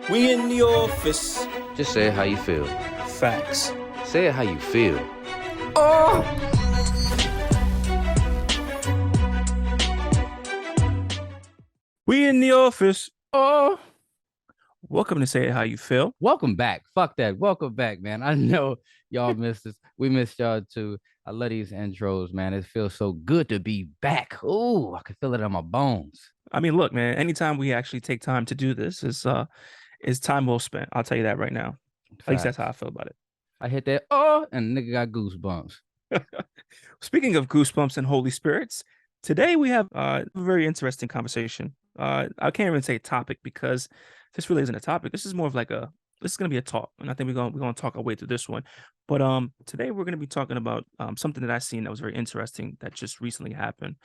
We in the office. Just say it how you feel. Facts. Say it how you feel. Oh! We in the office. Oh! Welcome to Say It How You Feel. Welcome back. Fuck that. Welcome back, man. I know y'all missed us. We missed y'all too. I love these intros, man. It feels so good to be back. Oh, I can feel it in my bones. I mean, look, man, anytime we actually take time to do this is time well spent. I'll tell you that right now. At least that's how I feel about it. I hit that and nigga got goosebumps. Speaking of goosebumps and Holy Spirits, today we have a very interesting conversation. I can't even say topic because this really isn't a topic. This is more of like this is gonna be a talk, and I think we're gonna talk our way through this one. But today we're gonna be talking about something that I seen that was very interesting that just recently happened.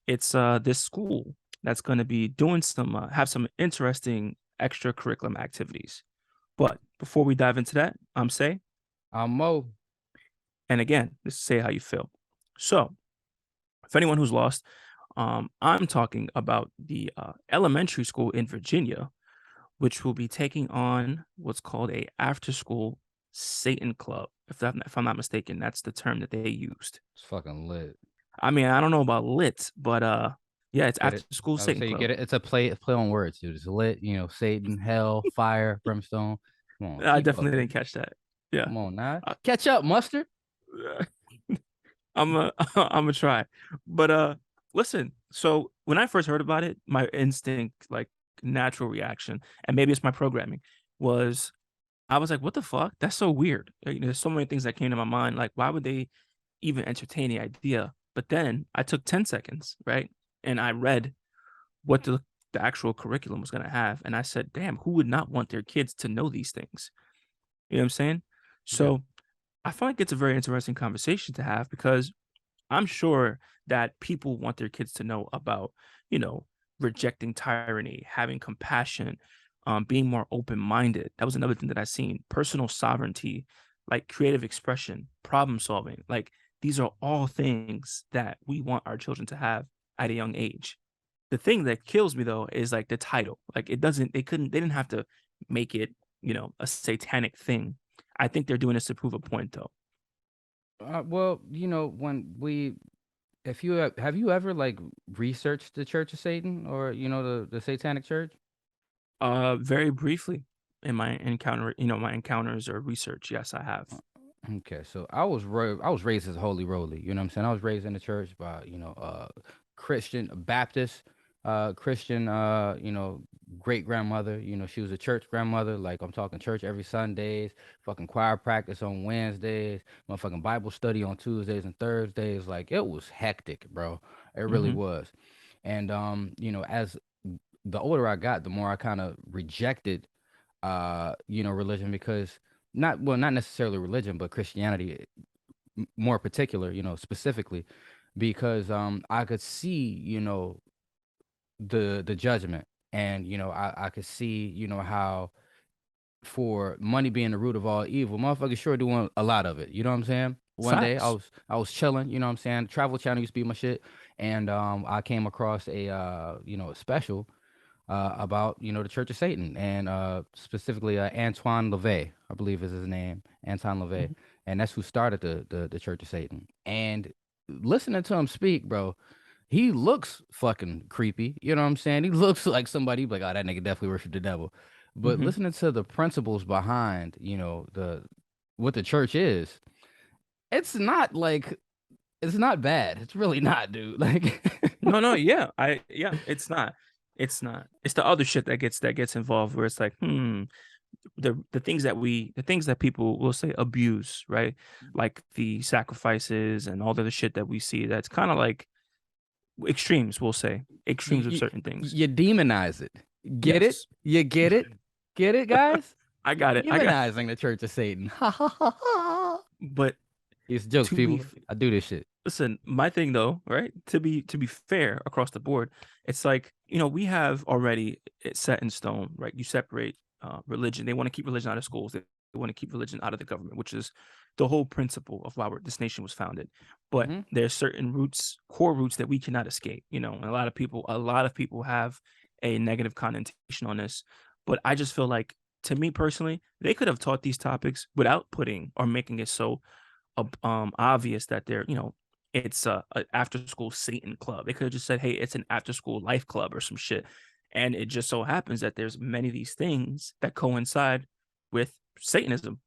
It's this school that's gonna be doing have some interesting extracurriculum activities. But before we dive into that, I'm Say, I'm Mo. and again, this is Say How You Feel. So, if anyone who's lost, I'm talking about the elementary school in Virginia, which will be taking on what's called a after-school Satan club. If I'm not mistaken, that's the term that they used. It's fucking lit. I mean, I don't know about lit, but yeah, it's Get it? after-school I would Satan say you club. get it. It's a play on words, dude. It's lit, Satan, hell, fire, brimstone. Come on, I keep up. definitely didn't catch that. Yeah, Come on now. Uh, Catch up, mustard. I'm I'm a try, but listen. So when I first heard about it, my instinct, like natural reaction, and maybe it's my programming, was I was like, "What the fuck? That's so weird." There's so many things that came to my mind. Like, why would they even entertain the idea? But then I took 10 seconds, right, and I read what the actual curriculum was going to have, and I said, "Damn, who would not want their kids to know these things?" You know what I'm saying? Yeah. So I find like it's a very interesting conversation to have because I'm sure that people want their kids to know about, you know, rejecting tyranny, having compassion, being more open-minded. That was another thing that I seen. Personal sovereignty, like creative expression, problem solving. Like these are all things that we want our children to have at a young age. The thing that kills me though is like the title. Like they didn't have to make it, a satanic thing. I think they're doing this to prove a point though. Well, when if you have you ever like researched the Church of Satan or the Satanic Church? Very briefly in my my encounters or research, yes, I have. Okay, so I was raised as a holy roly. You know what I'm saying? I was raised in the church by Christian Baptist, Christian great grandmother. She was a church grandmother. Like I'm talking church every Sundays, fucking choir practice on Wednesdays, motherfucking Bible study on Tuesdays and Thursdays. Like it was hectic, bro. It really Mhm. was. And as the older I got, the more I kind of rejected religion because not necessarily religion, but Christianity more particular, specifically because I could see, the judgment and I could see, how for money being the root of all evil, motherfuckers sure doing a lot of it. You know what I'm saying? One day I Facts. was I was chilling, you know what I'm saying? Travel Channel used to be my shit. And I came across a special about the Church of Satan and specifically Antoine LaVey, I believe is his name, Anton LaVey, Mhm. and that's who started the Church of Satan. And listening to him speak, bro, he looks fucking creepy. You know what I'm saying? He looks like somebody like, oh, that nigga definitely worship the devil. But Mhm. listening to the principles behind, the what the church is, it's not like it's not bad. It's really not, dude. Like No, no, yeah. It's not. It's not. It's the other shit that gets involved where it's like, the things that people will say abuse, right? Like the sacrifices and all the other shit that we see that's kind of like extremes, we'll say. you, Extremes of you certain things. you demonize it. Get it? Yes. You get it? Get it, guys? I You got it. I got demonizing the Church of Satan. Ha ha ha ha. but It's jokes, to be people. I do this shit. Listen, my thing though, right? To be fair across the board, it's like, we have already it set in stone, right? You separate religion. They want to keep religion out of schools. They want to keep religion out of the government, which is the whole principle of why this nation was founded. But Hmm. there's certain roots, core roots that we cannot escape, and a lot of people have a negative connotation on this. But I just feel like, to me personally, they could have taught these topics without putting or making it so obvious that they're, it's a after school Satan club. They could have just said, hey, it's an after school life club or some shit. And it just so happens that there's many of these things that coincide with Satanism,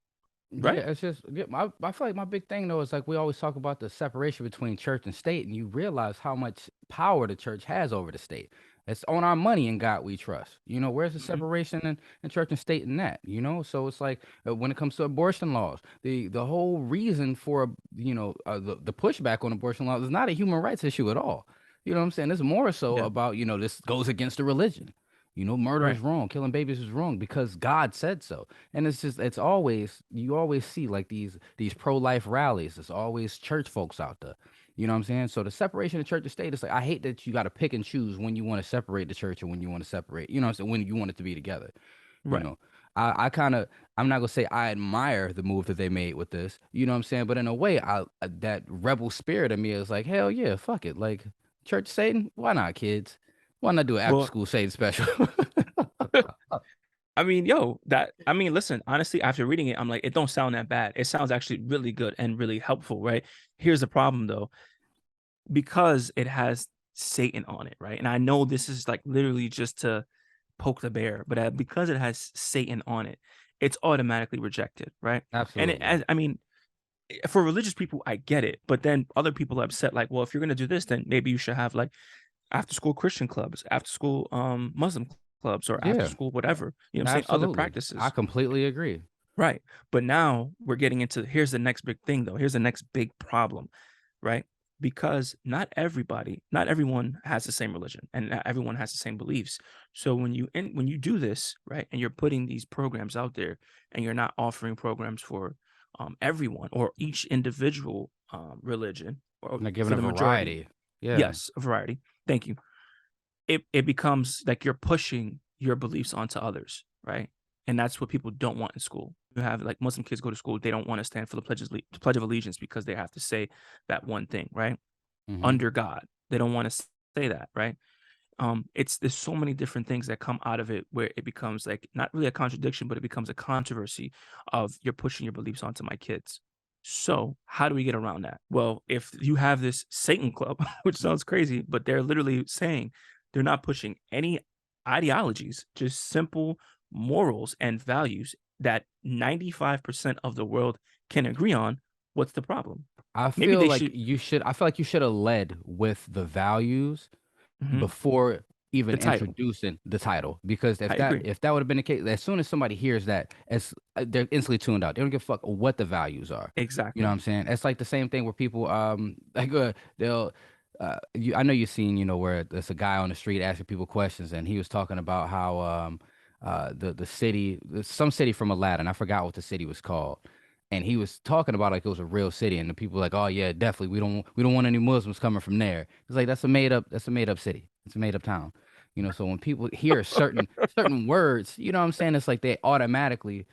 Yeah, right? it's just yeah, I feel like my big thing though is like we always talk about the separation between church and state, and you realize how much power the church has over the state. It's on our money in God we trust. Where's the Mhm. separation in church and state in that? So it's like when it comes to abortion laws, the whole reason for the pushback on abortion laws is not a human rights issue at all. You know what I'm saying? It's more so Yeah, about this goes against the religion. Murder right. is wrong, killing babies is wrong because God said so. And it's always you always see like these pro-life rallies. It's always church folks out there. You know what I'm saying? So the separation of church and state is like I hate that you got to pick and choose when you want to separate the church and when you want to separate, what I'm saying, when you want it to be together. You Right. know. I kind of I'm not gonna say I admire the move that they made with this, what I'm saying, but in a way, that rebel spirit in me is like, hell yeah, fuck it. Like church Satan, why not, kids? Why not do an after Well, school Satan special? I mean, yo, listen, honestly, after reading it, I'm like, it don't sound that bad. It sounds actually really good and really helpful, right? Here's the problem though, because it has Satan on it, right? And I know this is like literally just to poke the bear, but because it has Satan on it, it's automatically rejected, right? And Absolutely. for religious people, I get it, but then other people are upset, like, well, if you're gonna do this, then maybe you should have like after school Christian clubs, after school Muslim clubs, or after Yeah. school whatever. You know what I'm saying? Other Absolutely. I practices. completely agree. Right. But now we're getting into, here's the next big thing though. Here's the next big problem, right? Because not everyone has the same religion and not everyone has the same beliefs. So when you do this, right, and you're putting these programs out there and you're not offering programs for everyone or each individual religion or And they're giving for a the majority, variety. Yeah. yes, a variety. Thank you. It becomes like you're pushing your beliefs onto others, right? And that's what people don't want in school. You have like Muslim kids go to school, they don't want to stand for the Pledge of Allegiance because they have to say that one thing, right? Hmm. Under God. They don't want to say that, right? It's there's so many different things that come out of it where it becomes like not really a contradiction, but it becomes a controversy of you're pushing your beliefs onto my kids. So how do we get around that? Well, if you have this Satan club, which sounds crazy, but they're literally saying they're not pushing any ideologies, just simple morals and values that 95% of the world can agree on. What's the problem? Maybe they should. I feel like you should have led with the values Mhm. before The even title. introducing the title. Because I agree. if that would have been the case, as soon as somebody hears that, they're instantly tuned out. They don't give a fuck what the values are. You know what Exactly. I'm saying? It's like the same thing where people like they'll I know you've seen, where there's a guy on the street asking people questions, and he was talking about how the city, some city from Aladdin, I forgot what the city was called, and he was talking about like it was a real city, and the people were like, oh yeah, definitely, we don't want any Muslims coming from there. It's like that's a made up city, it's a made up town. So when people hear certain words, you know what I'm saying, it's like they automatically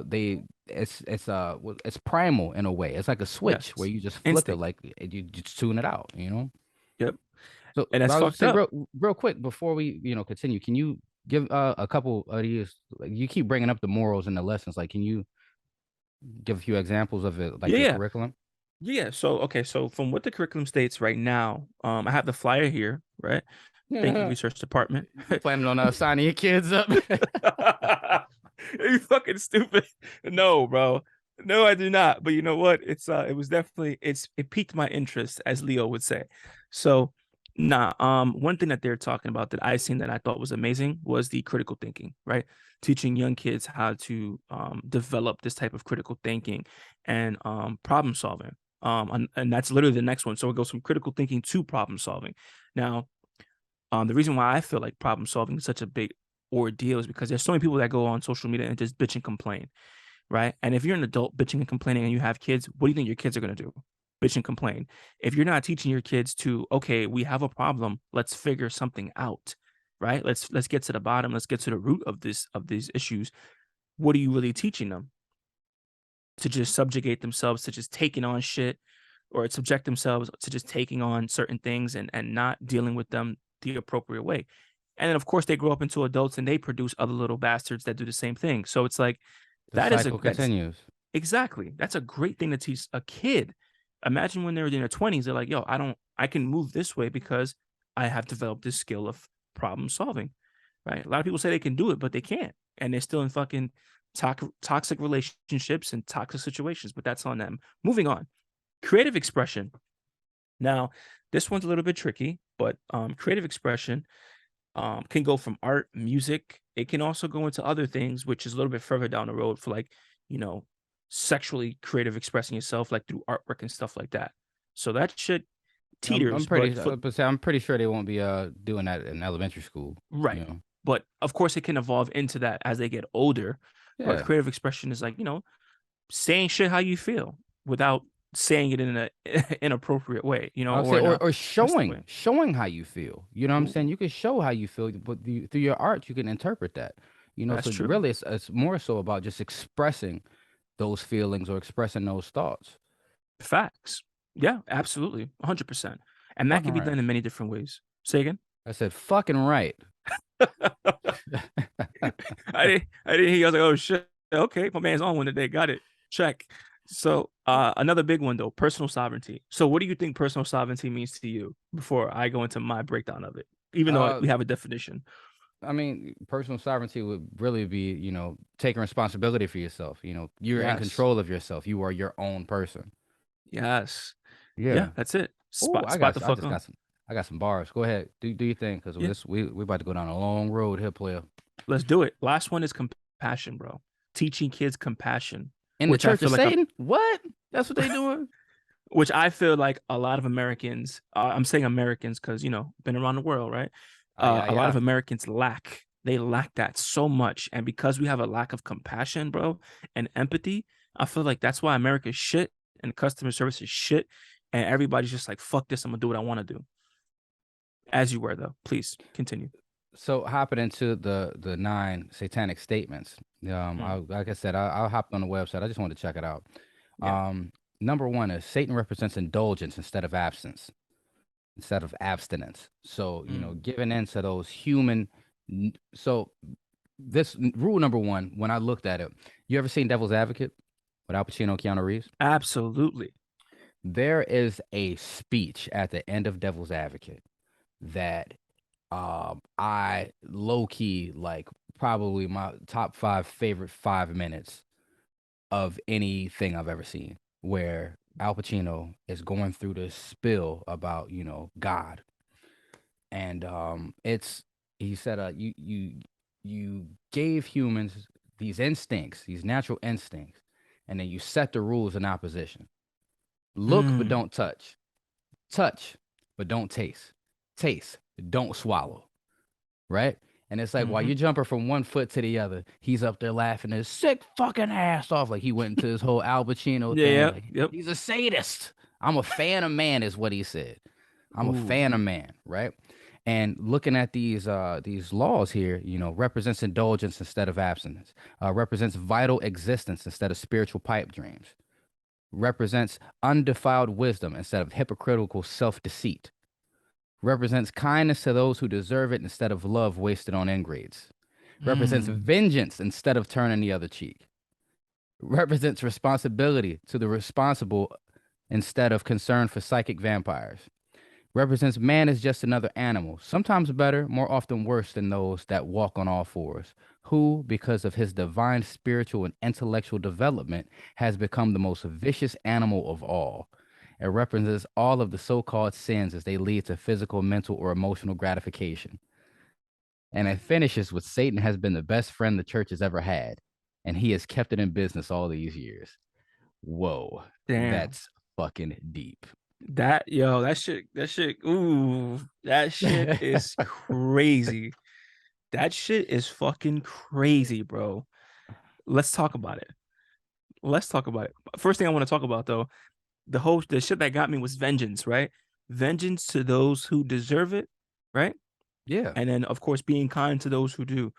they it's primal in a way. It's like a switch where Yes. you just flip it, Instinct. like you just tune it out. Yep. So And that's I was just fucked say up. real quick before we continue. Can you give a couple of these? Like you keep bringing up the morals and the lessons. Like, can you give a few examples of it, like Yeah, your yeah. curriculum? Yeah. So okay, so from what the curriculum states right now, I have the flyer here, right? Thank you, research department. You planning on signing your kids up? You fucking stupid. No, bro. No, I do not. But you know what? It was definitely it piqued my interest, as Leo would say. So nah, one thing that they're talking about that I seen that I thought was amazing was the critical thinking, right? Teaching young kids how to develop this type of critical thinking and problem solving. And that's literally the next one. So it goes from critical thinking to problem solving. Now, the reason why I feel like problem solving is such a big ordeal is because there's so many people that go on social media and just bitch and complain, right? And if you're an adult bitching and complaining and you have kids, what do you think your kids are going to do? Bitch and complain. If you're not teaching your kids to, okay, we have a problem, let's figure something out, right? Let's get to the bottom, let's get to the root of these issues. What are you really teaching them? To just subjugate themselves to just taking on shit or subject themselves to just taking on certain things and not dealing with them the appropriate way. And then of course they grow up into adults and they produce other little bastards that do the same thing. So it's like The cycle that's continues. exactly. That's a great thing to teach a kid. Imagine when they're in their 20s, they're like, "Yo, I can move this way because I have developed this skill of problem solving." Right? A lot of people say they can do it, but they can't. And they're still in fucking toxic relationships and toxic situations, but that's on them. Moving on. Creative expression. Now, this one's a little bit tricky, but creative expression can go from art, music. It can also go into other things, which is a little bit further down the road for like, you know, sexually creative expressing yourself, like through artwork and stuff like that. So that shit teeters, but for I'm pretty sure they won't be doing that in elementary school. You right. know. But of course, it can evolve into that as they get older. But Yeah. creative expression is like, saying shit how you feel without saying it in an inappropriate way, I would say, or in a or aggressive way. showing how you feel. You know what I'm Ooh, saying? You can show how you feel, but through your art, you can interpret that. You know, that's so true. really, it's more so about just expressing those feelings or expressing those thoughts. Facts. Yeah, absolutely. 100%. And that Fucking can be right. done in many different ways. Say again? I said, fucking right. I didn't hear you. I was like, oh shit. Okay, my man's on one today. Got it. Check. So another big one though, personal sovereignty. So what do you think personal sovereignty means to you before I go into my breakdown of it? Even though uh, we have a definition. I mean, personal sovereignty would really be, taking responsibility for yourself. You're in Yes. control of yourself. You are your own person. Yes. Yeah, Yeah. that's it. Oh, Spot the I fuck just on. got some bars. Go ahead. Do your thing, because Yeah. we about to go down a long road here, player. Let's do it. Last one is compassion, bro. Teaching kids compassion, In the which I Church feel of like Satan? What? That's what they doing? a lot of Americans, I'm saying Americans because, been around the world, right? Ah, yeah, A lot of yeah. Americans lack. They lack that so much. And because we have a lack of compassion, bro, and empathy, I feel like that's why America's shit and customer service is shit. And everybody's just like, fuck this, I'm gonna do what I want to do. As you were, though. Please continue. So hopping into the nine satanic statements. Mm, Like I said, I'll hop on the website. I just wanted to check it out. yeah. Um, Number one is Satan represents indulgence instead of abstinence. So, Mm. giving in to those human. So, rule number one, when I looked at it, you ever seen Devil's Advocate with Al Pacino and Keanu Reeves? Absolutely. There is a speech at the end of Devil's Advocate that I low key like probably my top five favorite 5 minutes of anything I've ever seen, where Al Pacino is going through this spill about, God. And it's he said you gave humans these instincts, these natural instincts, and then you set the rules in opposition. Look but Mm. don't touch. Touch but don't taste. Taste, don't swallow. Right? And it's like while Hmm. you're jumping from one foot to the other, he's up there laughing his sick fucking ass off. Like he went into his whole Al Pacino Yeah. thing. Yep. Like Yep. he's a sadist. I'm a fan of man, is what he said. I'm a Ooh. fan of man, right? And looking at these laws here, represents indulgence instead of abstinence, represents vital existence instead of spiritual pipe dreams, represents undefiled wisdom instead of hypocritical self-deceit, represents kindness to those who deserve it instead of love wasted on ingrates, represents Mm. vengeance instead of turning the other cheek, represents responsibility to the responsible instead of concern for psychic vampires, represents man as just another animal, sometimes better, more often worse than those that walk on all fours, who, because of his divine spiritual and intellectual development, has become the most vicious animal of all. It represents all of the so called sins as they lead to physical, mental, or emotional gratification. And it finishes with Satan has been the best friend the church has ever had, and he has kept it in business all these years. Whoa, Damn. that's fucking deep. Ooh, that shit is crazy. That shit is fucking crazy, bro. Let's talk about it. Let's talk about it. First thing I want to talk about though, the shit that got me was vengeance, right? Vengeance to those who deserve it, right? Yeah, And then of course being kind to those who do.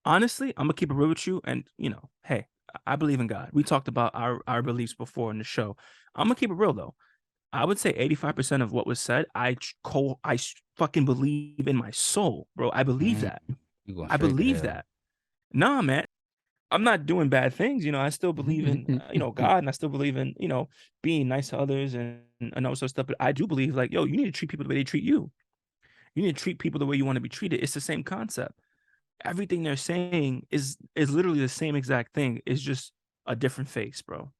Honestly, I'm gonna keep it real with you, and hey, I believe in God. We talked about our beliefs before in the show. I'm gonna keep it real though. I would say 85% of what was said, fucking believe in my soul, bro. I believe Mhm. that. You going I straight to believe hell. that. Nah, man. I'm not doing bad things, I still believe in, God, and I still believe in, being nice to others and all sorts of stuff, but I do believe, like, yo, you need to treat people the way they treat you. You need to treat people the way you wanna be treated. It's the same concept. Everything they're saying is literally the same exact thing. It's just a different face, bro.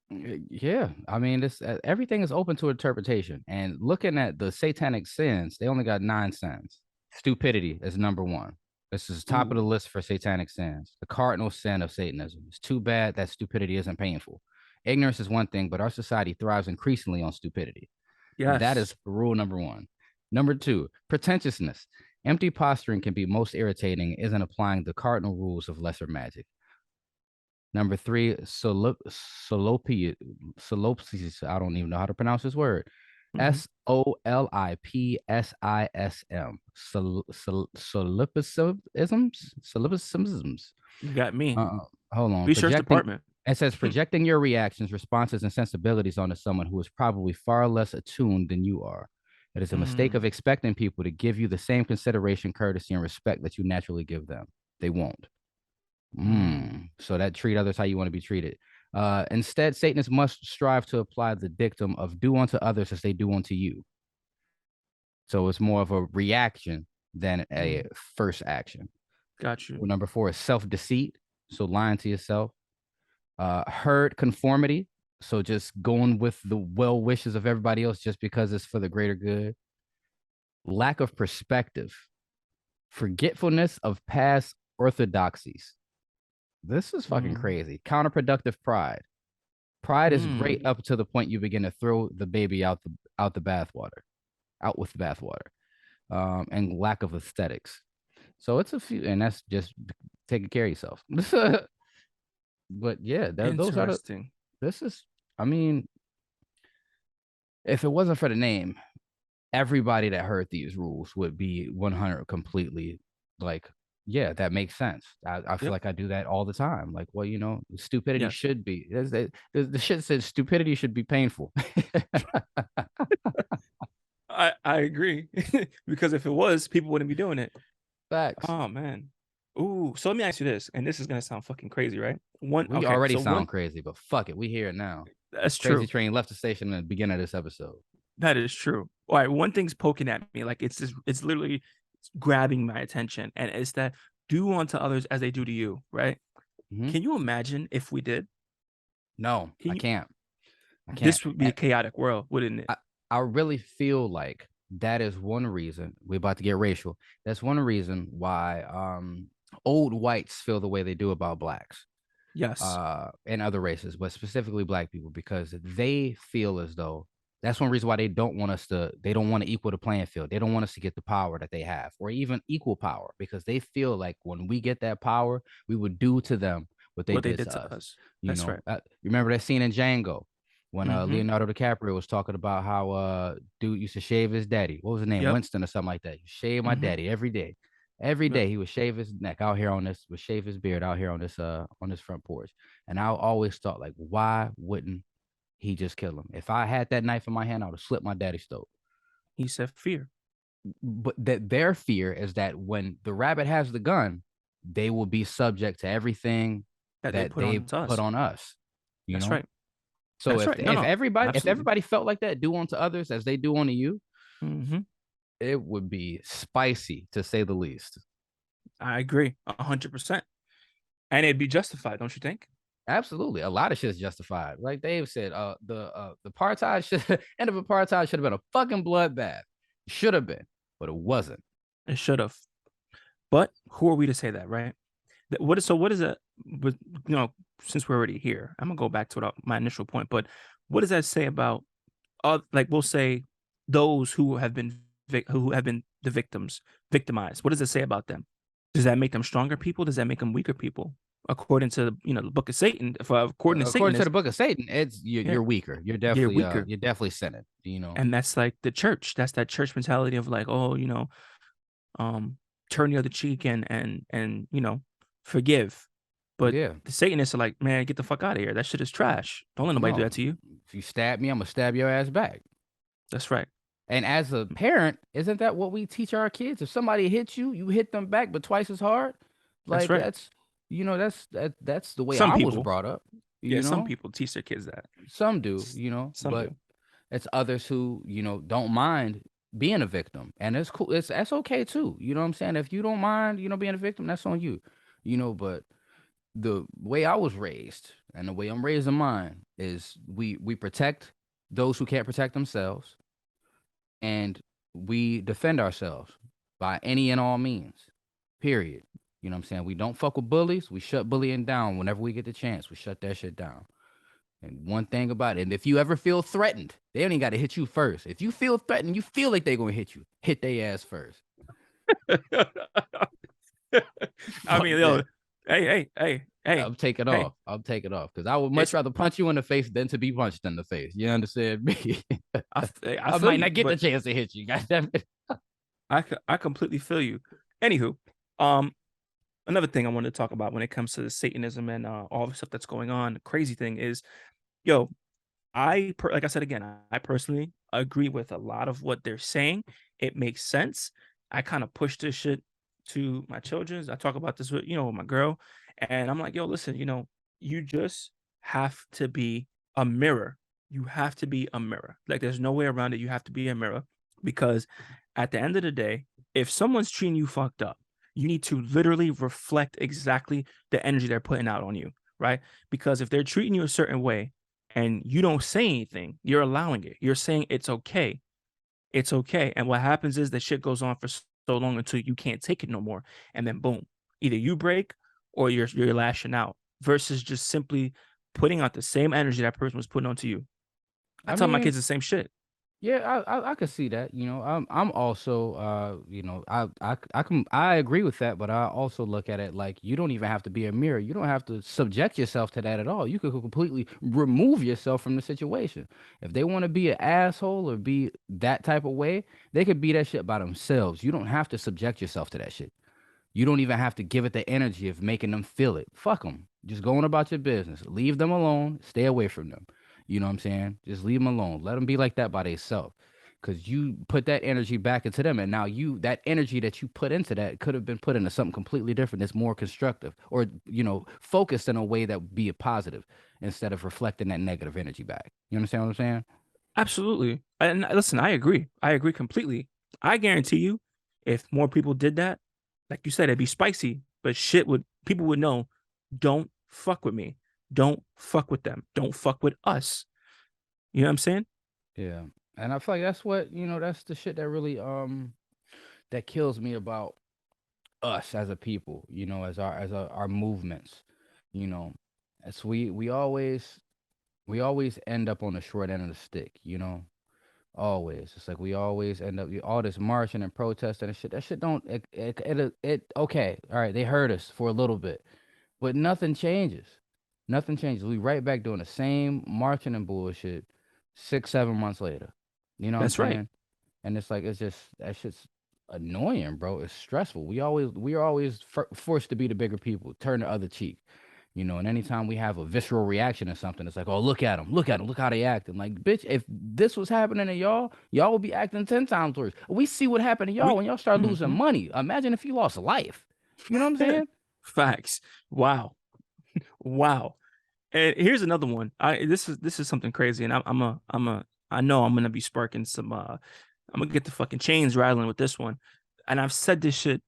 Yeah, I mean, this everything is open to interpretation. And looking at the satanic sins, they only got 9 sins. Stupidity is number one. This is top of the Ooh, list for satanic sins. The cardinal sin of Satanism. It's too bad that stupidity isn't painful. Ignorance is one thing, but our society thrives increasingly on stupidity. That yes. is rule number one. Number two, pretentiousness. Empty posturing can be most irritating, isn't applying the cardinal rules of lesser magic. Number three, solipsis. I don't even know how to pronounce this word. Mhm. Solipsism. Solipsisms. Solipsisms. You got me. Uh, hold on. Research Projecting. department. It says projecting your reactions, responses, and sensibilities onto someone who is probably far less attuned than you are. It is a mistake of Mm, expecting people to give you the same consideration, courtesy, and respect that you naturally give them. They won't. mm. So that treat others how you want to be treated. Instead, Satanists must strive to apply the dictum of do unto others as they do unto you. So it's more of a reaction than a Mm. first action. Got you. Well, number four is self-deceit. So lying to yourself. Herd conformity. So just going with the well wishes of everybody else just because it's for the greater good. Lack of perspective. Forgetfulness of past orthodoxies. This is fucking Mm, crazy. Counterproductive pride. Pride is mm. great up to the point you begin to throw the baby out the bathwater, out with the bathwater, and lack of aesthetics. So it's a few, and that's just taking care of yourself. But yeah, those are the. Interesting. This is, I mean, if it wasn't for the name, everybody that heard these rules would be 100 completely like, yeah, that makes sense. I feel Yep. like I do that all the time. Like, well, stupidity Yes. should be. The shit says stupidity should be painful. I agree. Because if it was, people wouldn't be doing it. Facts. Oh man. Ooh, so let me ask you this, and this is gonna sound fucking crazy, right? One We okay, already so one sound crazy, but fuck it. We here now. that's Crazy true. train left the station in the beginning of this episode. That is true. All right, one thing's poking at me, like it's literally grabbing my attention, and it's that do unto others as they do to you, right? Mhm. Can you imagine if we did? No, I Can you can't. I can't. This would be a chaotic world, wouldn't it? I, I really feel like that is one reason we're about to get racial. That's one reason why old whites feel the way they do about blacks Yes. and other races, but specifically black people, because they feel as though that's one reason why they don't want to equal the playing field. They don't want us to get the power that they have or even equal power because they feel like when we get that power, we would do to them what they What they did did to to us. us. That's right. Remember that scene in Django when Mhm. Leonardo DiCaprio was talking about how dude used to shave his daddy. What was his name? Yep. Winston or something like that. You shave my Mhm. daddy every day. Every Yep. day he would shave his neck out here would shave his beard out here on this front porch. And I always thought, like, why wouldn't he just kill him? If I had that knife in my hand, I would have slit my daddy's throat. He said fear But that their fear is that when the rabbit has the gun, they will be subject to everything that they that put they on to put us. on us. You That's know. right. So That's if right. No, if no. everybody if Absolutely. everybody felt like that, do unto others as they do unto you, Mhm. it would be spicy to say the least. I agree 100%. And it'd be justified, don't you think? Absolutely. A lot of shit is justified. Like Dave said, the apartheid should end of apartheid should have been a fucking bloodbath. Should have been, but it wasn't. It should have. But who are we to say that, right? What is that? But since we're already here, I'm gonna go back to my initial point. But what does that say about, like we'll say, those who have been who have been the victimized? What does it say about them? Does that make them stronger people? Does that make them weaker people? According to the Book of Satan, if according to According to Satanists, the book of Satan, yeah, you're weaker. you're weaker, You're definitely sinning. and that's like the church. That's that church mentality of like, oh, um, turn the other cheek and forgive. But Yeah. the Satanists are like, man, get the fuck out of here. That shit is trash. Don't let nobody do No. that to you. If you stab me, I'm gonna stab your ass back. That's right. And as a parent, isn't that what we teach our kids? If somebody hits you, you hit them back, but twice as hard. That's Like right. that's the way Some I was people, brought up. yeah, You some know, people teach their kids that. some do, S- Some but do. it's others who don't mind being a victim, and it's cool. That's okay too. You know what I'm saying? If you don't mind, being a victim, that's on you. But the way I was raised and the way I'm raising mine is we protect those who can't protect themselves, and we defend ourselves by any and all means. Period. You know what I'm saying? We don't fuck with bullies. We shut bullying down whenever we get the chance. We shut that shit down. And one thing about it, and if you ever feel threatened, they don't even got to hit you first. If you feel threatened, you feel like they're gonna hit you, hit their ass first. I Fuck mean, yo, that. hey, I'm taking hey. off. I'm taking off because I would much It's rather punch you in the face than to be punched in the face. You understand me? I I feel might you, not get the but chance to hit you. Goddamn it. I completely feel you. Anywho, um, another thing I wanted to talk about when it comes to the Satanism and all the stuff that's going on. The crazy thing is, yo, like I said again, I personally agree with a lot of what they're saying. It makes sense. I kind of push this shit to my children. I talk about this with with my girl, and I'm like, yo, listen, you just have to be a mirror. You have to be a mirror. Like there's no way around it. You have to be a mirror because at the end of the day, if someone's treating you fucked up, you need to literally reflect exactly the energy they're putting out on you, right? Because if they're treating you a certain way and you don't say anything, you're allowing it. You're saying it's okay. It's okay. And what happens is that shit goes on for so long until you can't take it no more. And then boom, either you break or you're lashing out versus just simply putting out the same energy that person was putting onto you. I I tell my mean, kids the same shit. yeah, I could see that. I'm also I agree with that, but I also look at it like you don't even have to be a mirror. You don't have to subject yourself to that at all. You could completely remove yourself from the situation. If they want to be an asshole or be that type of way, they could be that shit by themselves. You don't have to subject yourself to that shit. You don't even have to give it the energy of making them feel it. Fuck them. Just go on about your business. Leave them alone. Stay away from them. You know what I'm saying? Just leave them alone. Let them be like that by themselves. Because you put that energy back into them. And now that energy that you put into that could have been put into something completely different that's more constructive or, focused in a way that would be a positive instead of reflecting that negative energy back. You understand what I'm saying? Absolutely. And listen, I agree. I agree completely. I guarantee you, if more people did that, like you said, it'd be spicy, but people would know, don't fuck with me. Don't fuck with them. Don't fuck with us. You know what I'm saying? Yeah. And I feel like that's what, that's the shit that really, that kills me about us as a people, as our movements, you know. It's we always end up on the short end of the stick. Always. It's like we always end up all this marching and protesting and shit. That shit don't okay. All right, they hurt us for a little bit. But nothing changes. Nothing changes. We right back doing the same marching and bullshit 6, 7 months later. You know what I'm That's right. saying? And it's like it's just that shit's annoying, bro. It's stressful. We are always forced to be the bigger people, turn the other cheek. And anytime we have a visceral reaction or something, it's like, oh, look at them, look how they acting. Like, bitch, if this was happening to y'all would be acting 10 times worse. We see what happened to y'all We when y'all start losing mhm. money. Imagine if you lost life. You know what I'm saying? Facts. Wow. Wow. And here's another one. This is something crazy, and I know I'm gonna be sparking some I'm gonna get the fucking chains rattling with this one. And I've said this shit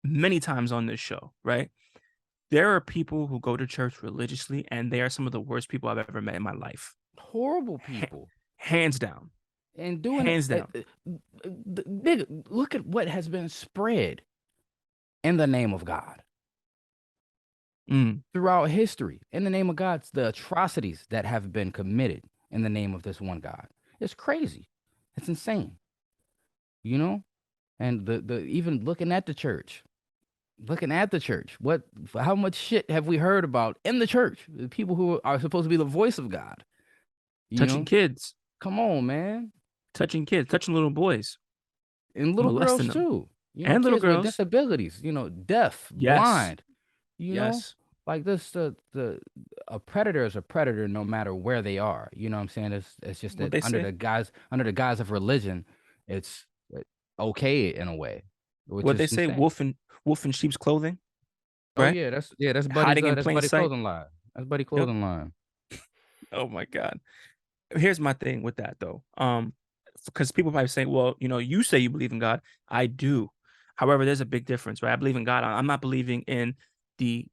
many times on this show, right? There are people who go to church religiously, and they are some of the worst people I've ever met in my life. Horrible Ha- people. Hands down. And doing it, Hands down. nigga, look at what has been spread in the name of God Mm, throughout history. In the name of God, the atrocities that have been committed in the name of this one God. It's crazy. It's insane. You know? And the even looking at the church, how much shit have we heard about in the church? The people who are supposed to be the voice of God. You touching know? kids, Come on, man. touching little boys, And little molesting girls them, too. and little Kids with girls. disabilities, deaf, Yes, blind, you know? yes. like this, the a predator is a predator no matter where they are. You know what I'm saying? It's just What that they say? under the guise of religion, it's okay in a way, which What they is say? insane. Wolf in sheep's clothing, Oh right? yeah, Hiding in that's plain Buddy sight. clothing line. That's Buddy Yep. clothing line. Oh my god. Here's my thing with that though. Because people probably say, well, you say you believe in God. I do. However, there's a big difference, right? I believe in God. I'm not believing in the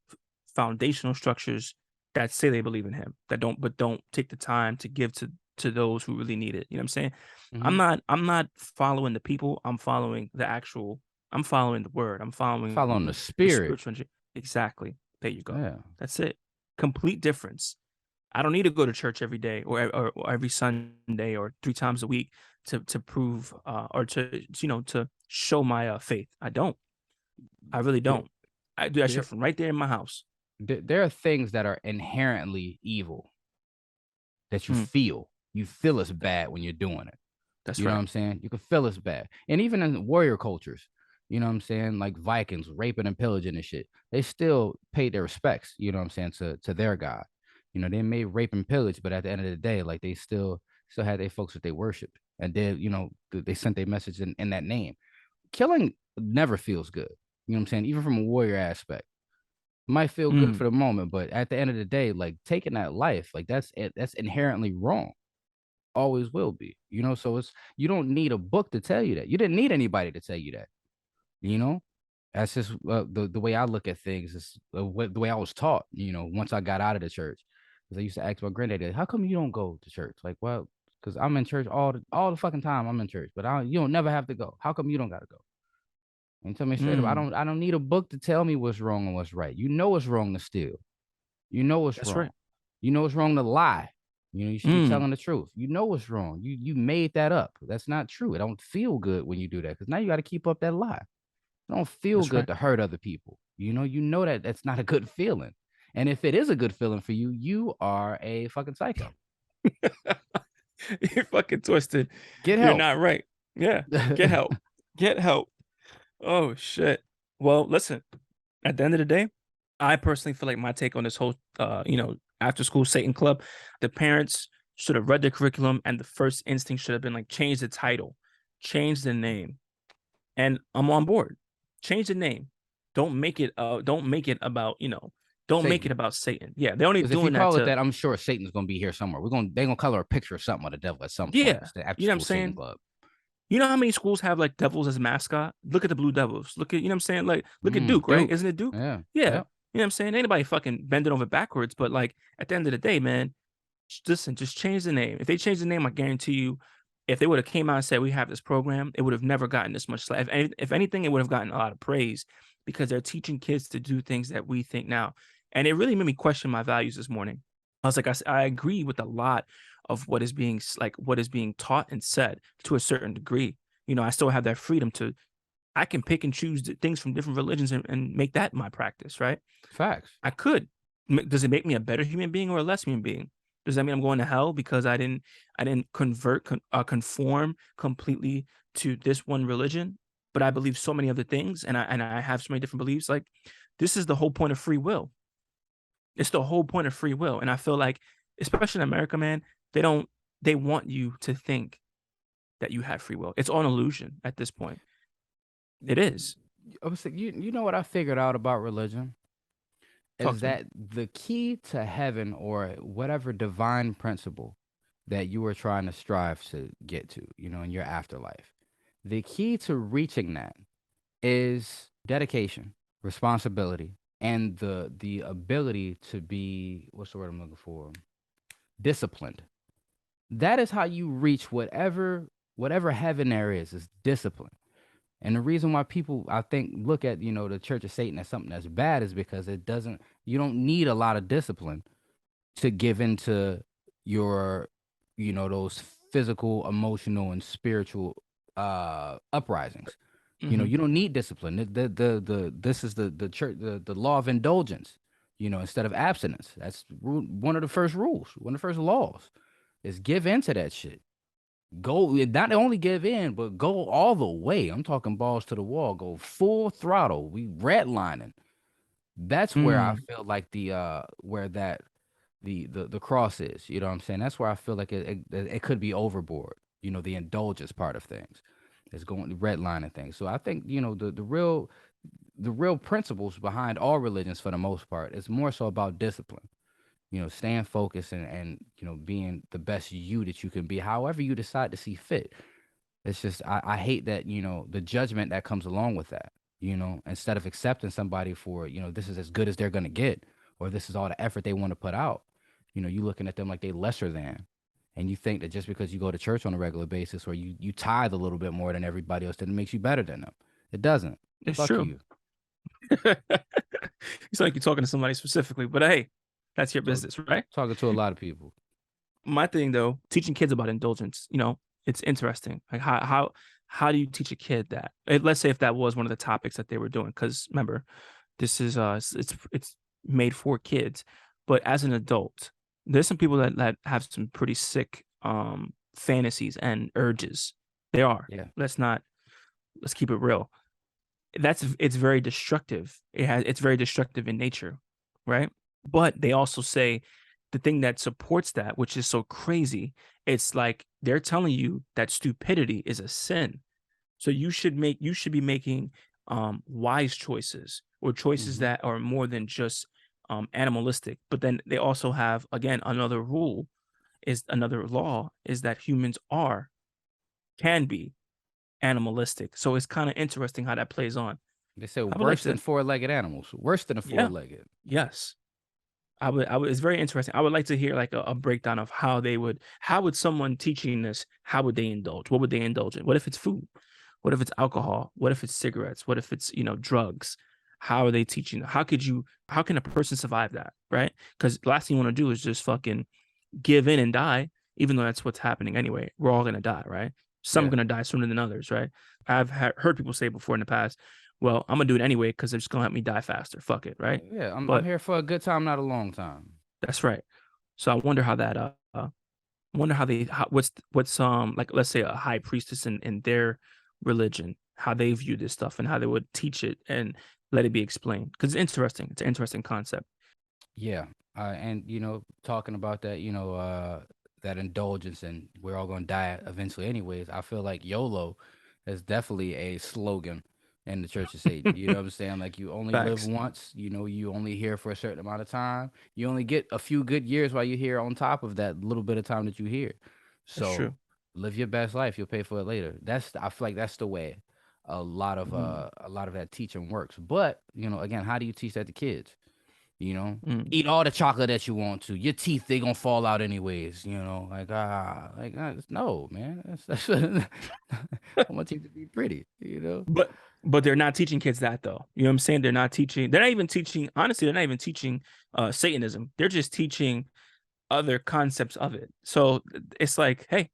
foundational structures that say they believe in him, but don't take the time to give to those who really need it. You know what I'm saying? I'm Hmm. not I'm not following the people. I'm following the word. I'm Following the following the spirit. spiritual exactly. There you go. Yeah. That's it. Complete difference. I don't need to go to church every day or every Sunday or 3 times a week to prove, or to show my, faith. I don't. I really There, don't. I do that shit there, from right there in my house. there are things that are inherently evil that you Mm, feel. You feel it's bad when you're doing it. that's You know what right. I'm saying? You can feel it's bad. And even in warrior cultures, you know what I'm saying? Like Vikings raping and pillaging and shit. They still paid their respects, you know what I'm saying, to their God. You know, they may rape and pillage, but at the end of the day, like they still had their folks that they worshiped. And then, they sent their message in that name. Killing never feels good. You know what I'm saying? Even from a warrior aspect. Might feel good Mm, for the moment, but at the end of the day, like taking that life, like that's inherently wrong, always will be, so you don't need a book to tell you that. You didn't need anybody to tell you that, you know that's just the way I look at things is the way I was taught, once I got out of the church. Because I used to ask my granddaddy, how come you don't go to church? Like, well, because I'm in church all the fucking time. I'm in church, but you don't never have to go. How come you don't gotta go? And he told me straight up, mm, I don't need a book to tell me what's wrong and what's right. You know it's wrong to steal. You know it's that's wrong. right. You know it's wrong to lie. You should be Mm, telling the truth. You know what's wrong. You made that up. That's not true. It don't feel good when you do that because now you got to keep up that lie. It don't feel that's good right. to hurt other people. You know that that's not a good feeling. And if it is a good feeling for you, you are a fucking psycho. You're fucking twisted. Get You're help. not right. Yeah. Get help. Get help. Oh shit. Well, listen. At the end of the day, I personally feel like my take on this whole, after school Satan club, the parents should have read the curriculum, and the first instinct should have been like change the title, change the name, and I'm on board. Change the name. Don't make it about don't make it Satan. about Satan. Yeah, they're only Because if you doing that call it to that, I'm sure Satan's gonna be here somewhere. They're gonna color a picture of something of the devil at some point. yeah. It's the after You know what I'm school Satan saying? club. You know how many schools have like devils as mascot? Look at the Blue Devils. Look at, you know what I'm saying? Like, look at Duke, right? Duke. Isn't it Duke? Yeah. Yeah. Yep. You know what I'm saying? Anybody fucking bending over backwards, but like at the end of the day, man, listen, just change the name. If they change the name, I guarantee you, if they would have came out and said we have this program, it would have never gotten this much slack. If anything, it would have gotten a lot of praise because they're teaching kids to do things that we think now. And it really made me question my values this morning. I was like, I agree with a lot of what is being what is being taught and said to a certain degree. I still have that freedom to I can pick and choose things from different religions and make that my practice, right? Facts. I could. Does it make me a better human being or a less human being? Does that mean I'm going to hell because I didn't conform completely to this one religion, but I believe so many other things and I have so many different beliefs? Like this is the whole point of free will. It's the whole point of free will. And I feel like, especially in America, man, they don't they want you to think that you have free will. It's all an illusion at this point. It is. I was saying, you know what I figured out about religion Talk is to me. that the key to heaven or whatever divine principle that you are trying to strive to get to, in your afterlife, the key to reaching that is dedication, responsibility, and the ability to be, what's the word I'm looking for? Disciplined. That is how you reach whatever heaven there is discipline. And the reason why people, I think, look at, the Church of Satan as something that's bad is because you don't need a lot of discipline to give into your, those physical, emotional, and spiritual uprisings. Mhm. You don't need discipline. This is the church, the law of indulgence, instead of abstinence. That's one of the first rules, one of the first laws is give into that shit. Go, not only give in, but go all the way. I'm talking balls to the wall. Go full throttle. We redlining. That's where I Mm, feel like where that the cross is. You know what I'm saying? That's where I feel like it could be overboard. You know, the indulgence part of things is going the red line of things. So I think the real principles behind all religions for the most part is more so about discipline. You know, staying focused and being the best you that you can be, however you decide to see fit. It's just I hate that, the judgment that comes along with that. Instead of accepting somebody for, this is as good as they're gonna get, or this is all the effort they want to put out, you looking at them like they lesser than. And you think that just because you go to church on a regular basis or you tithe a little bit more than everybody else, that it makes you better than them. It doesn't. it's Fuck true. you. It's like you're talking to somebody specifically, but hey, that's your Talk, business, right? talking to a lot of people. My thing though, teaching kids about indulgence, it's interesting. Like how do you teach a kid that? Let's say if that was one of the topics that they were doing, because remember, this is it's made for kids, but as an adult, there's some people that have some pretty sick fantasies and urges. There are. Yeah. Let's keep it real. It's very destructive. It's very destructive in nature, right? But they also say the thing that supports that, which is so crazy, it's like they're telling you that stupidity is a sin. So you should be making wise choices or choices Hmm. that are more than just animalistic. But then they also have again another law is that humans can be animalistic. So it's kind of interesting how that plays on. They say I would like worse than to, four-legged animals. Worse than a yeah, four-legged. yes. I would. It's very interesting. I would like to hear like a breakdown of how would someone teaching this, how would they indulge? What would they indulge in? What if it's food? What if it's alcohol? What if it's cigarettes? What if it's, drugs? How are they teaching? How can a person survive that? Right? Because the last thing you want to do is just fucking give in and die, even though that's what's happening anyway. We're all gonna die, right? Some are Yeah. gonna die sooner than others, right? Heard people say before in the past, well, I'm gonna do it anyway because they're just gonna let me die faster. Fuck it, right? Yeah, I'm But here for a good time, not a long time. that's right. So I wonder how that wonder how they what's like let's say a high priestess in their religion, how they view this stuff and how they would teach it and let it be explained. Because it's interesting. It's an interesting concept. Yeah. And talking about that, that indulgence and we're all gonna die eventually anyways. I feel like YOLO is definitely a slogan in the Church of Satan. You know what I'm saying? Like you only live Facts. once, you only here for a certain amount of time. You only get a few good years while you're here on top of that little bit of time that you here. That's So true. live your best life, you'll pay for it later. I feel like that's the way Mm, a lot of that teaching works. But, again, how do you teach that to kids? You know, mm. eat all the chocolate that you want to. Your teeth they gonna fall out anyways. No, man. I want teeth to be pretty. But they're not teaching kids that though. You know what I'm saying? They're not even teaching, honestly, they're not even teaching Satanism. They're just teaching other concepts of it. So it's like, hey,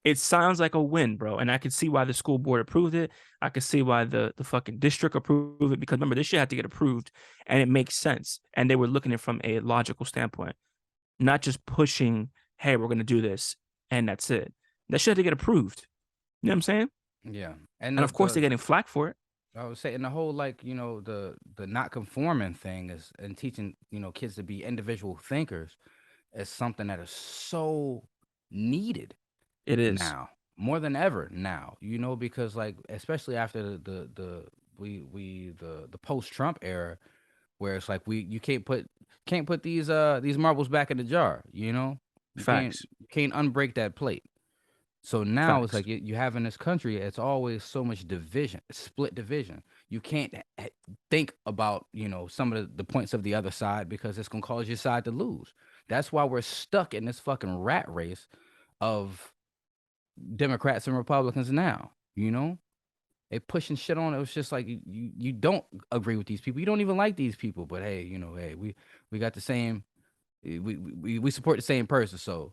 it sounds like a win, bro. And I could see why the school board approved it. I could see why the fucking district approved it because remember, this shit had to get approved and it makes sense. And they were looking at it from a logical standpoint, not just pushing, hey, we're gonna do this and that's it. That shit had to get approved. You know what I'm saying? Yeah, and And of course they're getting flack for it. I was saying the whole like the not conforming thing is and teaching kids to be individual thinkers is something that is so needed It is. now more than ever now. Because like especially after the post Trump era where it's like we you can't put these marbles back in the jar. You can't Facts. you can't unbreak that plate. So now it's Facts. like you have in this country, it's always so much division, split division. You can't think about, some of the points of the other side because it's going to cause your side to lose. That's why we're stuck in this fucking rat race of Democrats and Republicans now, They pushing shit on it. It's just like you don't agree with these people. You don't even like these people, but hey, hey, we got the same we support the same person, so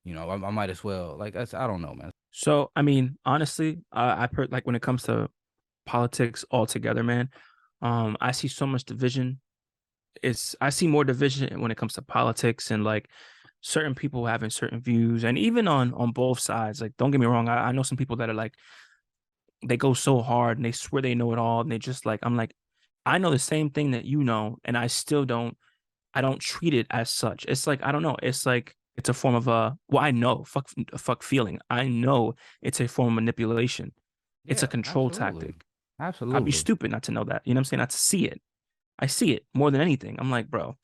I might as well. Like I don't know, man. So I mean, honestly, I per like when it comes to politics altogether, man. I see so much division. I see more division when it comes to politics and like certain people having certain views, and even on both sides. Like, don't get me wrong, I know some people that are like they go so hard and they swear they know it all, and they just like I'm like I know the same thing that you know, and I don't treat it as such. It's like, I don't know, it's like it's a form of well, I know, fuck feeling. I know it's a form of manipulation. It's a Yeah, control absolutely. tactic. I'd be Absolutely. stupid not to know that. You know what I'm saying? Not to see it. I see it more than anything. I'm like, bro.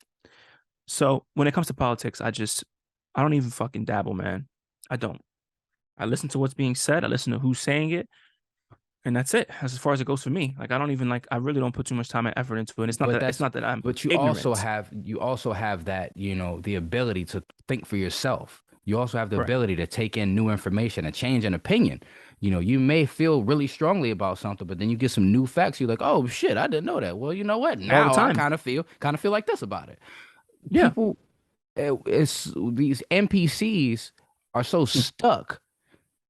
So when it comes to politics, I don't even fucking dabble, man. I don't. I listen to what's being said. I listen to who's saying it, and that's it. As far as it goes for me. Like I don't even like. I really don't put too much time and effort into it. And But it's that's not that I'm but ignorant. you also have that, the ability to think for yourself. You also have the Right. ability to take in new information and change an opinion. You may feel really strongly about something, but then you get some new facts. You're like, oh shit, I didn't know that. Well, you know what? All the Now I time. kind of feel like this about it. Yeah. People, it's these NPCs are so stuck,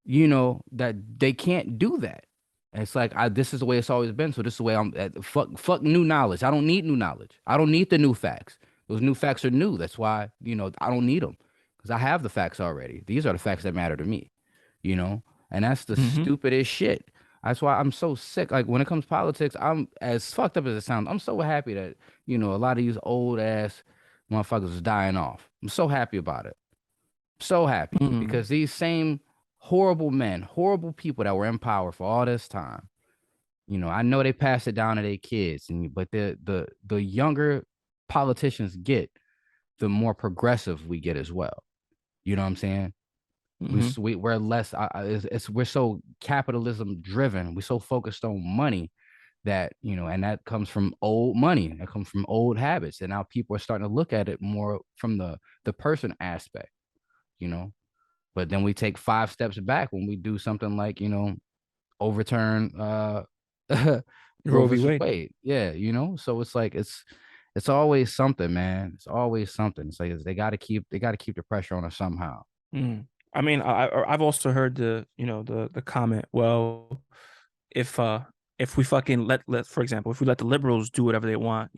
that they can't do that. And it's like this is the way it's always been. So this is the way I'm fuck new knowledge. I don't need new knowledge. I don't need the new facts. Those new facts are new. That's why, I don't need them because I have the facts already. These are the facts that matter to me, you know? And that's the Mm-hmm. stupidest shit. That's why I'm so sick. Like when it comes to politics, I'm as fucked up as it sounds. I'm so happy that, a lot of these old ass motherfuckers is dying off. I'm so happy about it. So happy Mm-hmm. because these same horrible men, horrible people that were in power for all this time, I know they passed it down to their kids, but the younger politicians get, the more progressive we get as well. You know what I'm saying? Mm-hmm. We're less. We're so capitalism driven. We're so focused on money that, and that comes from old money. That comes from old habits, and now people are starting to look at it more from the person aspect. You know, but then we take 5 steps back when we do something like, overturn Roe Roe v. versus Wade. Wade. Yeah, So it's like it's always something, man. It's always something. It's like they gotta keep the pressure on us somehow. Mm. I mean, I've also heard the comment. Well, if uh if we fucking let for example, if we let the liberals do whatever they want,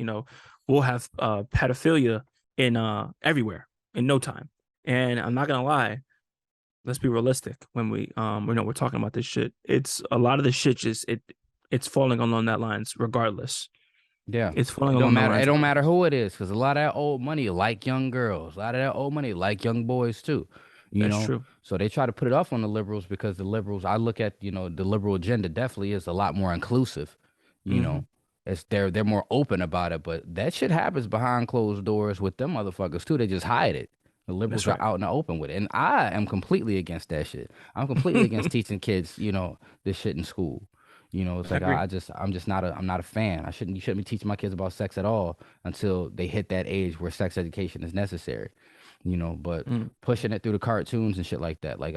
we'll have pedophilia in everywhere in no time. And I'm not gonna lie, let's be realistic when we're talking about this shit. It's a lot of this shit it's falling along that lines regardless. Yeah. It's falling It don't along the matter. It lines don't matter regardless. who it is, because a lot of that old money like young girls. A lot of that old money like young boys too. You That's know, true. so they try to put it off on the liberals because the liberals. I look at the liberal agenda definitely is a lot more inclusive. You Hmm. know, they're more open about it, but that shit happens behind closed doors with them motherfuckers too. They just hide it. The That's liberals are right. out in the open with it, and I am completely against that shit. I'm completely against teaching kids, this shit in school. It's I like agree. I'm not a fan. You shouldn't be teaching my kids about sex at all until they hit that age where sex education is necessary. But Mm. pushing it through the cartoons and shit like that. Like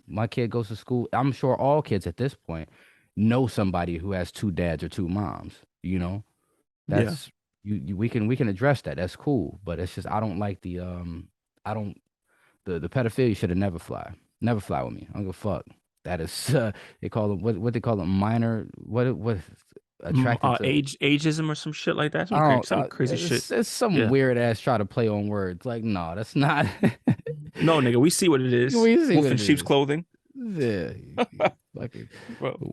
my kid goes to school. I'm sure all kids at this point know somebody who has two dads or two moms. Yeah. That's we can address that. That's cool. But it's just I don't like I don't the pedophilia should have never fly. Never fly with me. I don't give a fuck. That is they call them what they call them minor what attracted to. Ageism or some shit like that. I don't Some crazy shit. it's some Yeah. weird ass try to play on words. Like no, that's not. No, nigga, we see what it is. We see Wolf what in it sheep's is. clothing. Yeah, like a Bro.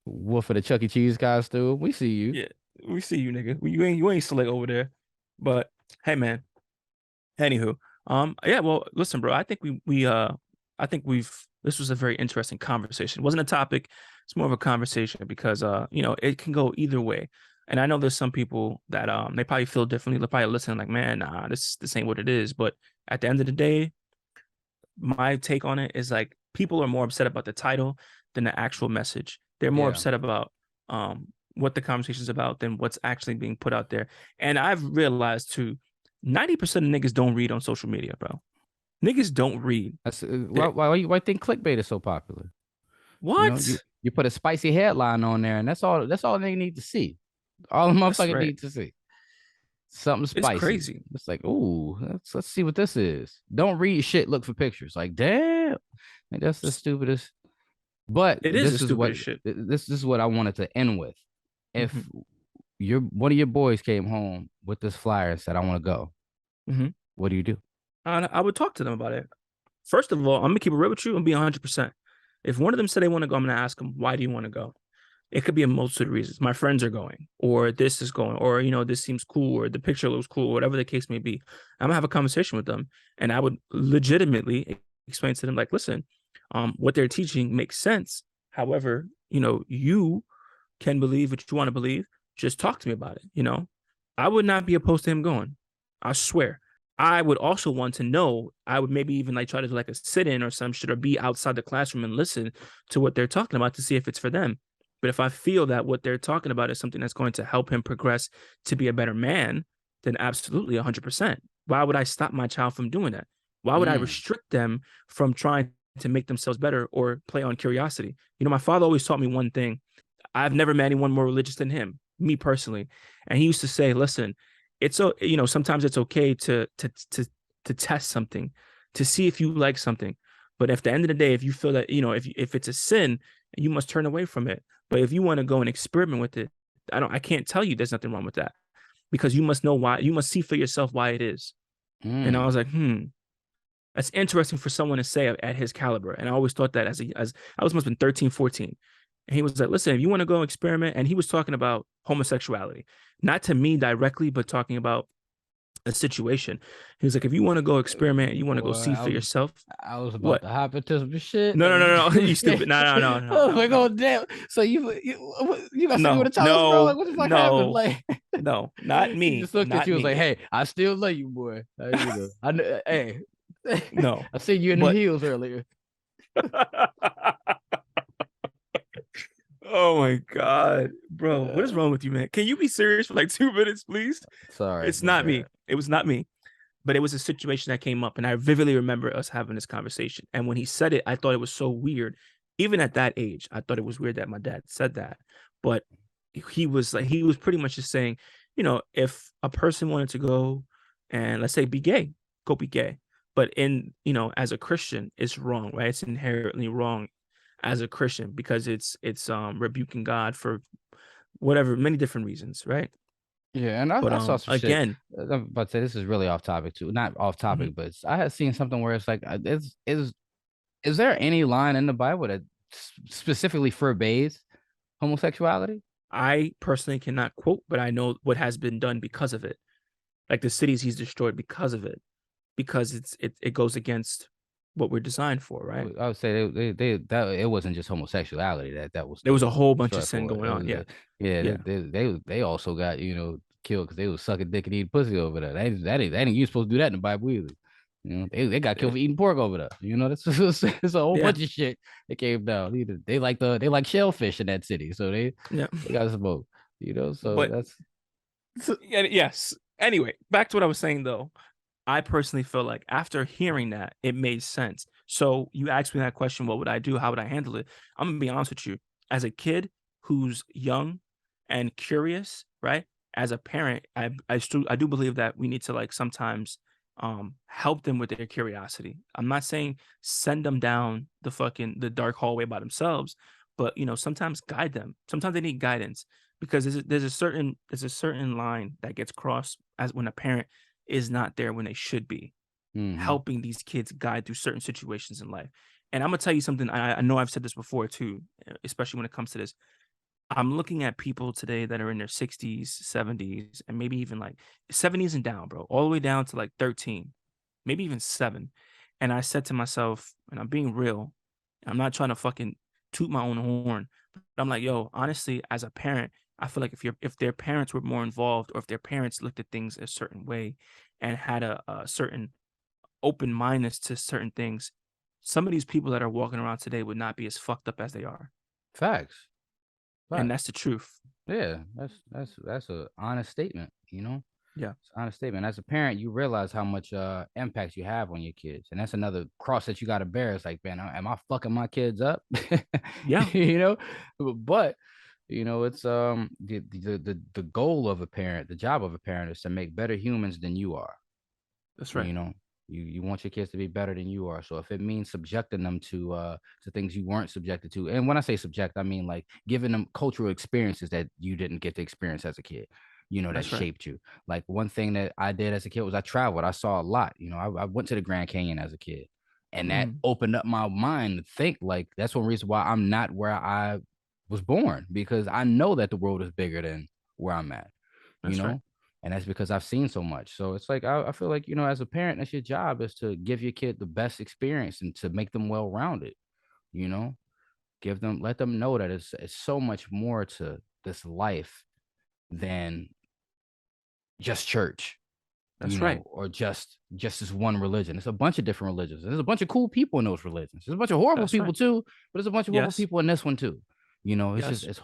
wolf of the Chuck E. Cheese costume. We see you. Yeah. We see you, nigga. You ain't slick over there. But hey man. Anywho. Yeah, well, listen, bro. I think we've this was a very interesting conversation. It wasn't a topic, it's more of a conversation because it can go either way. And I know there's some people that they probably feel differently. They're probably listening like, man, nah, this ain't what it is. But at the end of the day, my take on it is like people are more upset about the title than the actual message. They're more Yeah, upset about what the conversation is about than what's actually being put out there. And I've realized too, 90% of niggas don't read on social media, bro. Niggas don't read. that's They why you think clickbait is so popular. You what? you put a spicy headline on there, and that's all they need to see. All the That's motherfucker right. need to see something It's spicy. crazy. It's like, ooh, let's see what this is. Don't read shit. Look for pictures. Like, damn, like, that's the stupidest. But It is the stupidest shit. this is what I wanted to end with. Hmm. If one of your boys came home with this flyer and said, "I want to go," Hmm. what do you do? I would talk to them about it. First of all, I'm gonna keep it real with you and be 100%. If one of them said they want to go, I'm gonna ask them, why do you want to go? It could be a multitude of reasons. My friends are going, or this is going, or this seems cool, or the picture looks cool, whatever the case may be. I'm gonna have a conversation with them, and I would legitimately explain to them, like, listen, what they're teaching makes sense. However, you can believe what you want to believe. Just talk to me about it. I would not be opposed to him going. I swear. I would also want to know. I would maybe even like try to do like a sit in or some shit, or be outside the classroom and listen to what they're talking about to see if it's for them. But if I feel that what they're talking about is something that's going to help him progress to be a better man, then absolutely 100%. Why would I stop my child from doing that? Why would I Mm, restrict them from trying to make themselves better or play on curiosity? My father always taught me one thing. I've never met anyone more religious than him, me personally. And he used to say, "Listen, it's so sometimes it's okay to test something, to see if you like something. But at the end of the day, if you feel that if it's a sin, you must turn away from it. But if you want to go and experiment with it, I can't tell you there's nothing wrong with that, because you must know why. You must see for yourself why it is." And I mm. was like, that's interesting for someone to say at his caliber. And I always thought that as I was must have been 13, 14. And he was like, listen, if you want to go experiment, and he was talking about homosexuality, not to me directly, but talking about a situation. He was like, if you want to go experiment, you want to go Boy, see for yourself. I was about What? to hop into some shit. No, no, And no, no. you You stupid. No, no, no, no, oh no, my no, god, damn. So you got something you no, want to tell us, bro? Like, no, what the fuck happened? no, Like, no, not he me, just looked at not you and was like, me. "Hey, I still love you, boy. I know, hey, No, I seen you in them but heels earlier." oh my God, bro, what is Uh, wrong with you, man? Can you be serious for like 2 minutes, please? sorry, It's my not bad. me. It was not me. But it was a situation that came up, and I vividly remember us having this conversation. And when he said it, I thought it was so weird. Even at that age, I thought it was weird that my dad said that. But he was pretty much just saying, if a person wanted to go and, let's say, be gay, go be gay. But as a Christian, it's wrong, right? It's inherently wrong as a Christian, because it's rebuking God for whatever, many different reasons, right? Yeah, and But I saw some shit. again, I'm about to say this is really off topic too. Not off mhm, topic, but I had seen something where it's like, is there any line in the Bible that specifically forbids homosexuality? I personally cannot quote, but I know what has been done because of it. Like the cities he's destroyed because of it, because it goes against what we're designed for, right? I would say they that it wasn't just homosexuality that was There was a whole bunch of destroyed sin for it. going It on. was Yeah, yeah, yeah, they also got killed because they was sucking dick and eating pussy over there. That ain't you supposed to do that in the Bible either. They got killed it, for eating pork over there. That's it's a whole yeah, bunch of shit that came down. They like shellfish in that city, so yeah. they got smoked. So But that's yeah, yes. Anyway, back to what I was saying though. I personally feel like after hearing that, it made sense. So you asked me that question, what would I do? How would I handle it? I'm gonna be honest with you. As a kid who's young and curious, right? As a parent, I do believe that we need to like sometimes help them with their curiosity. I'm not saying send them down the dark hallway by themselves, but sometimes guide them. Sometimes they need guidance, because there's a certain line that gets crossed as when a parent is not there when they should be, hmm. helping these kids guide through certain situations in life. And I'm gonna tell you something. I know I've said this before too, especially when it comes to this. I'm looking at people today that are in their 60s, 70s, and maybe even like 70s and down, bro, all the way down to like 13, maybe even 7. And I said to myself, and I'm being real, I'm not trying to fucking toot my own horn, but I'm like, yo, honestly, as a parent, I feel like if their parents were more involved, or if their parents looked at things a certain way and had a certain open mindedness to certain things, some of these people that are walking around today would not be as fucked up as they are. Facts. And Facts. that's the truth. Yeah, that's a honest statement. Yeah. It's an honest statement. As a parent, you realize how much impact you have on your kids, and that's another cross that you got to bear. It's like, man, am I fucking my kids up? Yeah. you know, but it's the goal of a parent, the job of a parent is to make better humans than you are. That's right. you know you want your kids to be better than you are, so if it means subjecting them to things you weren't subjected to, and when I say subject, I mean like giving them cultural experiences that you didn't get to experience as a kid, that That's right. shaped you. Like one thing that I did as a kid was I traveled. I saw a lot. I went to the Grand Canyon as a kid, and that Mhm. opened up my mind to think. Like, that's one reason why I'm not where I was born, because I know that the world is bigger than where I'm at, you That's right. know, and that's because I've seen so much. So it's like I feel like, as a parent, that's your job, is to give your kid the best experience and to make them well rounded. You know, let them know that it's so much more to this life than just church, That's right. or just this one religion. It's a bunch of different religions. There's a bunch of cool people in those religions. There's a bunch of horrible That's people right. too, but there's a bunch of horrible Yes. people in this one too. It's just Yes. it's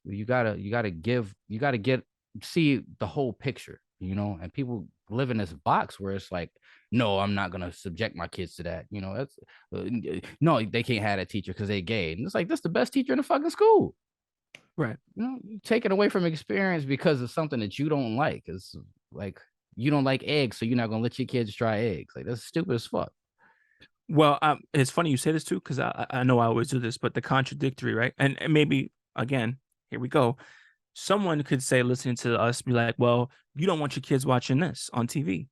you gotta get see the whole picture, and people live in this box where it's like, no, I'm not gonna subject my kids to that. That's no, they can't have that teacher because they gay. And it's like, that's the best teacher in the fucking school. Right. You take it away from experience because of something that you don't like. It's like, you don't like eggs, so you're not gonna let your kids try eggs. Like, that's stupid as fuck. Well, it's funny you say this too, because I know I always do this, but the contradictory, right? And maybe again, here we go. Someone could say, listening to us, be like, "Well, you don't want your kids watching this on TV,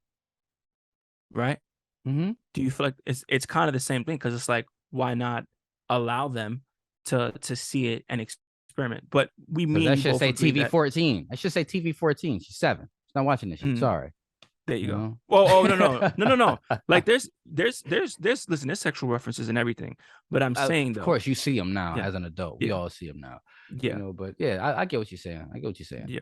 right?" Mm-hmm. Do you feel like it's kind of the same thing? Because it's like, why not allow them to see it and experiment? But Because me and that you should both say agree TV that 14. I should say TV 14. She's 7. She's not watching this shit. mm, Sorry. there you You go. know? Oh, no, no, no, no, no. Like listen, there's sexual references and everything. But I'm saying Of though, course, you see them now yeah, as an adult. We yeah, all see them now. yeah, But yeah, I get what you're saying. I get what you're saying. yeah.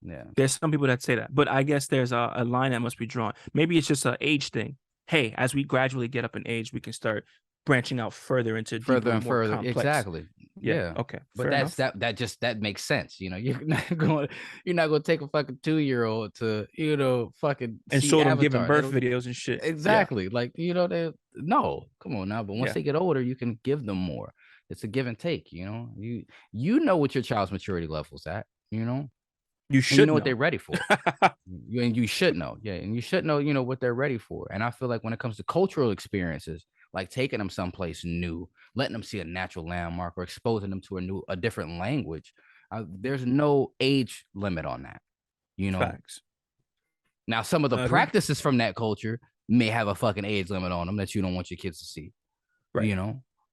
Yeah. There's some people that say that, but I guess there's a line that must be drawn. Maybe it's just an age thing. Hey, as we gradually get up in age, we can start branching out further into Further deeper, and more further. complex. Exactly. Yeah. Yeah. Okay. But Fair enough. that makes sense. You're not gonna take a fucking 2-year-old to, fucking And see show them giving Avatar. birth videos and shit. Yeah. Exactly. Like, they no, come on now. But once Yeah. they get older, you can give them more. It's a give and take, you know what your child's maturity level's at, You and you should know what they're know. ready for. And you should know. Yeah. And you should know, what they're ready for. And I feel like when it comes to cultural experiences, like taking them someplace new, letting them see a natural landmark, or exposing them to a different language, there's no age limit on that. You know, Facts. Now some of the I agree. practices from that culture may have a fucking age limit on them that you don't want your kids to see. Right.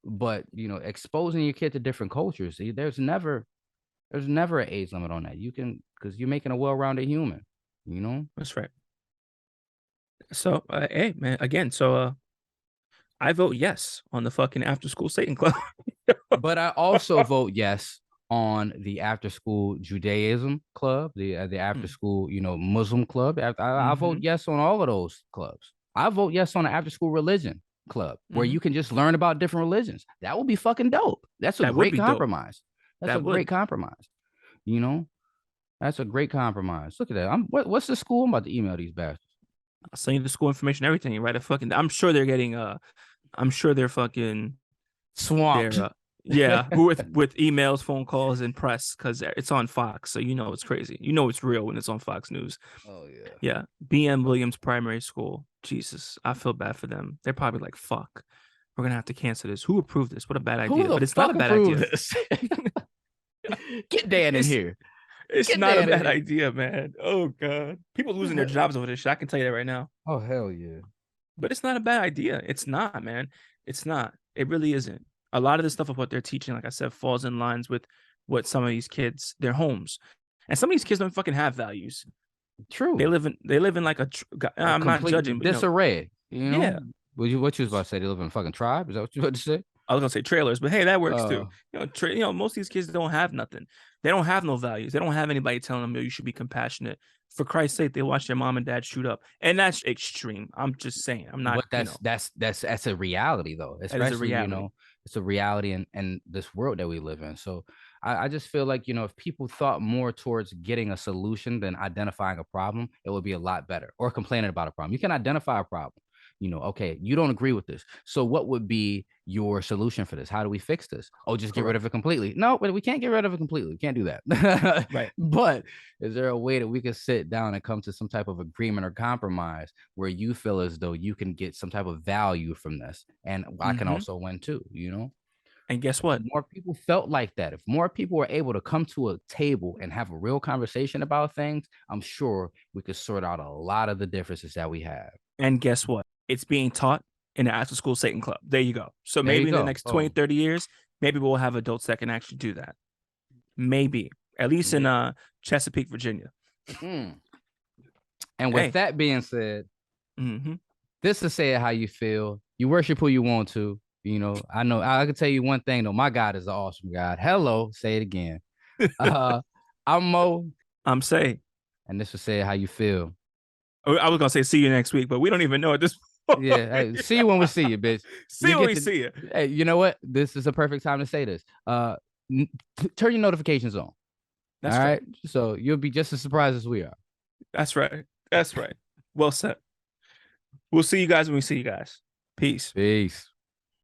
But exposing your kid to different cultures, there's never an age limit on that. You can, because you're making a well-rounded human. You know. That's right. So, hey, man, again, so I vote yes on the fucking after school Satan Club. But I also vote yes on the after school Judaism club, the after Mm, school, Muslim club. I vote mhm, yes on all of those clubs. I vote yes on the after school religion club, where mhm. you can just learn about different religions. That would be fucking dope. That's a That would great be dope. compromise. That's a That great would. compromise. You know, that's a great compromise. Look at that. What's the school? I'm about to email these bastards. I'll send you the school information, everything. You write a fucking. I'm sure they're getting. I'm sure they're fucking. Swamped. They're. Yeah, with emails, phone calls, and press, because it's on Fox, so it's crazy. It's real when it's on Fox News. Oh yeah. Yeah, BM Williams Primary School. Jesus, I feel bad for them. They're probably like, "Fuck, we're gonna have to cancel this. Who approved this? What a bad Who idea." the But it's not a fuck bad approved idea. this? Get Dan in It's here. it's Get not a Dan in bad here. idea, man. Oh god, people losing their jobs over this shit. I can tell you that right now. Oh hell yeah. But it's not a bad idea. It's not, man. It's not. It really isn't. A lot of the stuff of what they're teaching, like I said, falls in lines with what some of these kids, their homes, and some of these kids don't fucking have values. They True. live in they live in like A I'm not complete judging, but disarray. yeah. What you was about to say? They live in a fucking tribe? Is that what you about to say? I was gonna say trailers, but hey, that works Uh, too. Most of these kids don't have nothing. They don't have no values. They don't have anybody telling them, "Yo, you should be compassionate." For Christ's sake, they watch their mom and dad shoot up, and that's extreme. I'm just saying. I'm not. but that's a reality though. That is a Especially, reality. it's a reality in this world that we live in. So I just feel like, if people thought more towards getting a solution than identifying a problem, it would be a lot better. Or complaining about a problem. You can identify a problem. Okay, you don't agree with this. So what would be your solution for this? How do we fix this? Oh, just get rid of Correct. it completely. No, but we can't get rid of it completely. We can't do that. Right. But is there a way that we can sit down and come to some type of agreement or compromise where you feel as though you can get some type of value from this, and I can Hmm. also win too? And guess If what? more people felt like that, if more people were able to come to a table and have a real conversation about things, I'm sure we could sort out a lot of the differences that we have. And guess what? It's being taught in the after school Satan Club. There you go. So There you maybe in the go. next 20, Oh, 30 years, maybe we'll have adults that can actually do that. Maybe. At least in Maybe. Chesapeake, Virginia. Mm. And with Hey. that being said, Mm-hmm. this is Say It How You Feel. You worship who you want to. You know, I know I can tell you one thing though. My God is an awesome God. Hello, say it again. Uh, I'm Mo, I'm saying. and this is Say It How You Feel. I was gonna say see you next week, but we don't even know at this point. Yeah, hey, see you when we see you, bitch. See You when get we to. see you. Hey, you know what? This is a perfect time to say this. Turn your notifications on. All That's right. right, so you'll be just as surprised as we are. That's right. That's right. Well said. We'll see you guys when we see you guys. Peace. Peace.